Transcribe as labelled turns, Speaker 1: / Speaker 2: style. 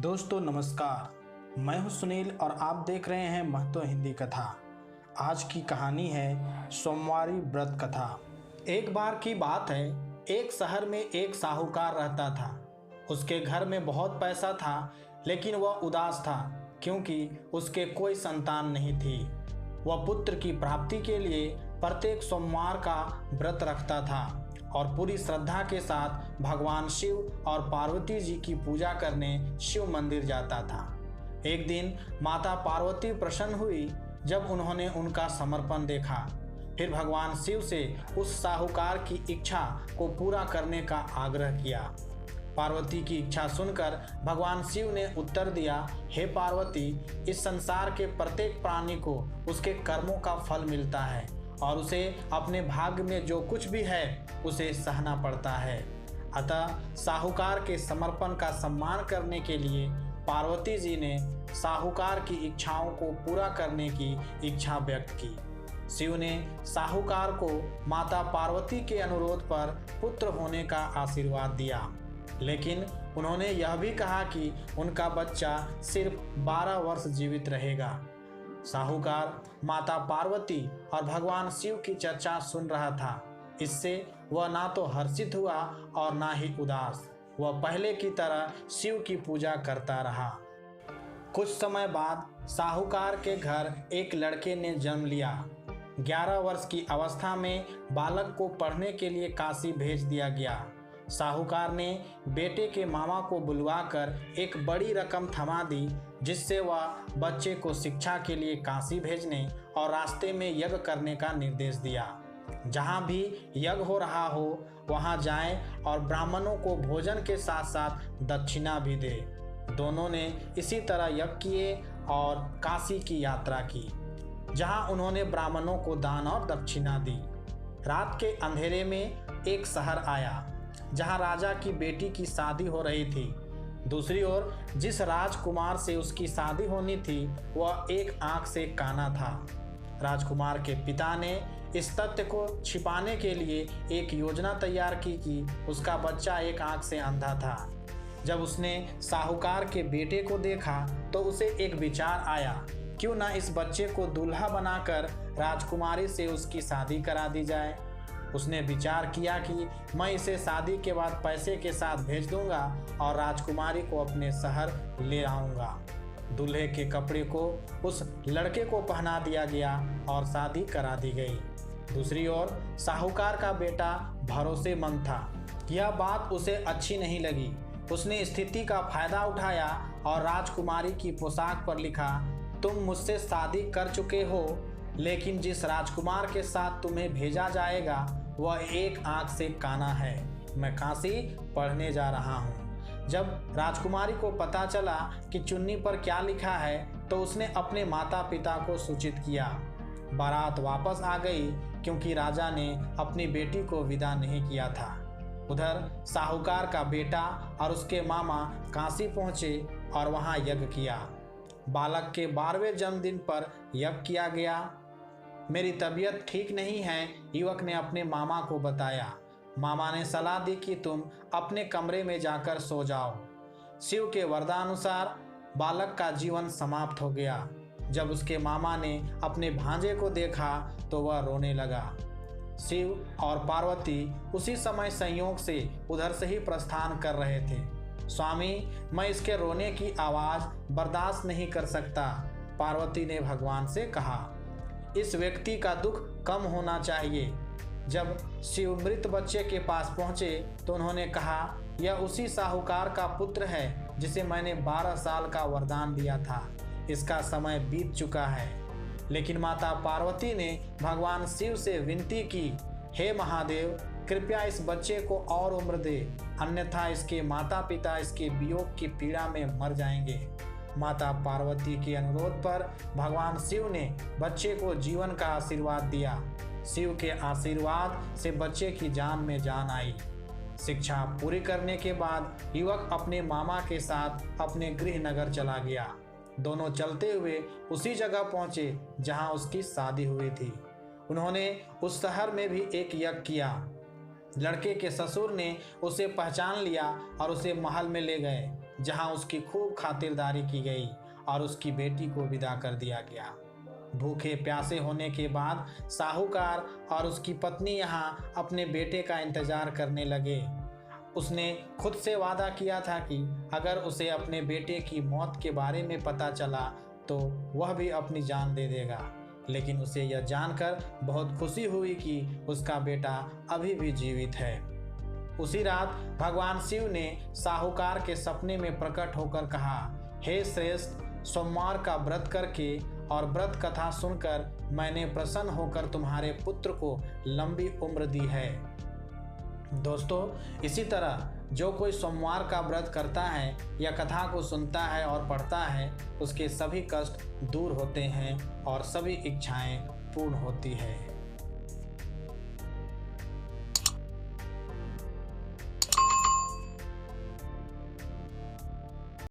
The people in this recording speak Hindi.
Speaker 1: दोस्तों नमस्कार, मैं हूं सुनील और आप देख रहे हैं महतो हिंदी कथा। आज की कहानी है सोमवारी व्रत कथा। एक बार की बात है, एक शहर में एक साहूकार रहता था। उसके घर में बहुत पैसा था, लेकिन वह उदास था क्योंकि उसके कोई संतान नहीं थी। वह पुत्र की प्राप्ति के लिए प्रत्येक सोमवार का व्रत रखता था और पूरी श्रद्धा के साथ भगवान शिव और पार्वती जी की पूजा करने शिव मंदिर जाता था। एक दिन माता पार्वती प्रसन्न हुई जब उन्होंने उनका समर्पण देखा। फिर भगवान शिव से उस साहूकार की इच्छा को पूरा करने का आग्रह किया। पार्वती की इच्छा सुनकर भगवान शिव ने उत्तर दिया, हे पार्वती, इस संसार के प्रत्येक प्राणी को उसके कर्मों का फल मिलता है और उसे अपने भाग्य में जो कुछ भी है उसे सहना पड़ता है। अतः साहूकार के समर्पण का सम्मान करने के लिए पार्वती जी ने साहूकार की इच्छाओं को पूरा करने की इच्छा व्यक्त की। शिव ने साहूकार को माता पार्वती के अनुरोध पर पुत्र होने का आशीर्वाद दिया, लेकिन उन्होंने यह भी कहा कि उनका बच्चा सिर्फ 12 वर्ष जीवित रहेगा। साहूकार माता पार्वती और भगवान शिव की चर्चा सुन रहा था। इससे वह ना तो हर्षित हुआ और ना ही उदास। वह पहले की तरह शिव की पूजा करता रहा। कुछ समय बाद साहूकार के घर एक लड़के ने जन्म लिया। 11 वर्ष की अवस्था में बालक को पढ़ने के लिए काशी भेज दिया गया। साहूकार ने बेटे के मामा को बुलवाकर एक बड़ी रकम थमा दी, जिससे वह बच्चे को शिक्षा के लिए काशी भेजने और रास्ते में यज्ञ करने का निर्देश दिया। जहाँ भी यज्ञ हो रहा हो वहाँ जाएं और ब्राह्मणों को भोजन के साथ साथ दक्षिणा भी दे। दोनों ने इसी तरह यज्ञ किए और काशी की यात्रा की, जहाँ उन्होंने ब्राह्मणों को दान और दक्षिणा दी। रात के अंधेरे में एक शहर आया जहाँ राजा की बेटी की शादी हो रही थी। दूसरी ओर जिस राजकुमार से उसकी शादी होनी थी वह एक आंख से काना था। राजकुमार के पिता ने इस तथ्य को छिपाने के लिए एक योजना तैयार की कि उसका बच्चा एक आंख से अंधा था। जब उसने साहूकार के बेटे को देखा तो उसे एक विचार आया, क्यों ना इस बच्चे को दूल्हा बनाकर राजकुमारी से उसकी शादी करा दी जाए। उसने विचार किया कि मैं इसे शादी के बाद पैसे के साथ भेज दूंगा और राजकुमारी को अपने शहर ले आऊंगा। दूल्हे के कपड़े को उस लड़के को पहना दिया गया और शादी करा दी गई। दूसरी ओर साहूकार का बेटा भरोसेमंद था। यह बात उसे अच्छी नहीं लगी। उसने स्थिति का फायदा उठाया और राजकुमारी की पोशाक पर लिखा, तुम मुझसे शादी कर चुके हो, लेकिन जिस राजकुमार के साथ तुम्हें भेजा जाएगा वह एक आंख से काना है। मैं काशी पढ़ने जा रहा हूँ। जब राजकुमारी को पता चला कि चुन्नी पर क्या लिखा है तो उसने अपने माता पिता को सूचित किया। बारात वापस आ गई क्योंकि राजा ने अपनी बेटी को विदा नहीं किया था। उधर साहूकार का बेटा और उसके मामा काशी पहुँचे और वहाँ यज्ञ किया। बालक के 12वें जन्मदिन पर यज्ञ किया गया। मेरी तबीयत ठीक नहीं है, युवक ने अपने मामा को बताया। मामा ने सलाह दी कि तुम अपने कमरे में जाकर सो जाओ। शिव के वरदानुसार बालक का जीवन समाप्त हो गया। जब उसके मामा ने अपने भांजे को देखा तो वह रोने लगा। शिव और पार्वती उसी समय संयोग से उधर से ही प्रस्थान कर रहे थे। स्वामी, मैं इसके रोने की आवाज़ बर्दाश्त नहीं कर सकता, पार्वती ने भगवान से कहा। इस व्यक्ति का दुख कम होना चाहिए। जब शिव मृत बच्चे के पास पहुंचे तो उन्होंने कहा, यह उसी साहूकार का पुत्र है जिसे मैंने 12 साल का वरदान दिया था। इसका समय बीत चुका है। लेकिन माता पार्वती ने भगवान शिव से विनती की, हे महादेव, कृपया इस बच्चे को और उम्र दे, अन्यथा इसके माता पिता इसके वियोग की पीड़ा में मर जाएंगे। माता पार्वती के अनुरोध पर भगवान शिव ने बच्चे को जीवन का आशीर्वाद दिया। शिव के आशीर्वाद से बच्चे की जान में जान आई। शिक्षा पूरी करने के बाद युवक अपने मामा के साथ अपने गृह नगर चला गया। दोनों चलते हुए उसी जगह पहुंचे जहां उसकी शादी हुई थी। उन्होंने उस शहर में भी एक यज्ञ किया। लड़के के ससुर ने उसे पहचान लिया और उसे महल में ले गए। जहां उसकी खूब खातिरदारी की गई और उसकी बेटी को विदा कर दिया गया। भूखे प्यासे होने के बाद साहूकार और उसकी पत्नी यहाँ अपने बेटे का इंतजार करने लगे। उसने खुद से वादा किया था कि अगर उसे अपने बेटे की मौत के बारे में पता चला तो वह भी अपनी जान दे देगा। लेकिन उसे यह जानकर बहुत खुशी हुई कि उसका बेटा अभी भी जीवित है। उसी रात भगवान शिव ने साहूकार के सपने में प्रकट होकर कहा, हे श्रेष्ठ, सोमवार का व्रत करके और व्रत कथा सुनकर मैंने प्रसन्न होकर तुम्हारे पुत्र को लंबी उम्र दी है। दोस्तों, इसी तरह जो कोई सोमवार का व्रत करता है या कथा को सुनता है और पढ़ता है, उसके सभी कष्ट दूर होते हैं और सभी इच्छाएं पूर्ण होती है।